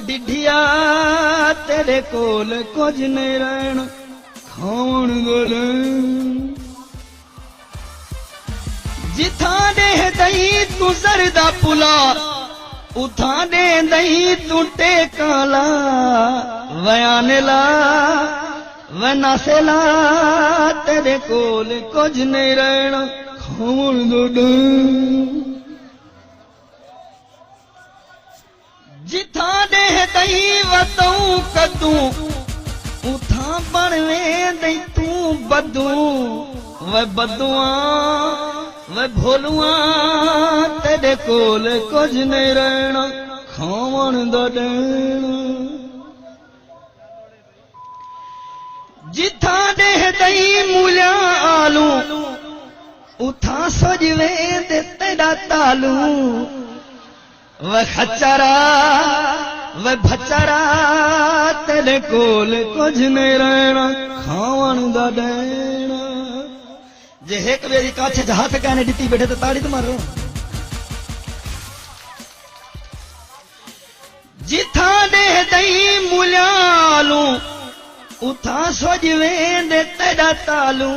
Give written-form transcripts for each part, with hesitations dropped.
डिठिया तेरे कोल कुछ नहीं रहना खाण गोले जिथा दे दही तू सरदा पुला उथा दे दही तू टेकाला वयाने ला वनासेला तेरे कोल कुछ नहीं रहना खाण गोले जिथा दे दही वतऊ कदू उथा बनवे दई तू बदू वे बदुआ वे भोलुआ तेरे कोल कुछ नहीं रहना खावन दा देना जिथा दे दई मूलिया आलू उथा सजवे दे तेरा तालू वे खचरा वे भचरा तेरे कोल कुछ नहीं रहना खावन दा देना जे एक बेरी काछे हाथ कहने दिती बैठे तो ताड़ी तो मारो जिथा दे दई मूल्यालू उथा सोजवे दे तेरा तालू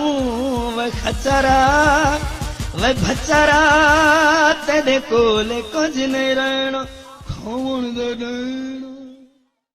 वे खचरा वे भचरा तेरे कोल कुछ नहीं रहना खावन दा देना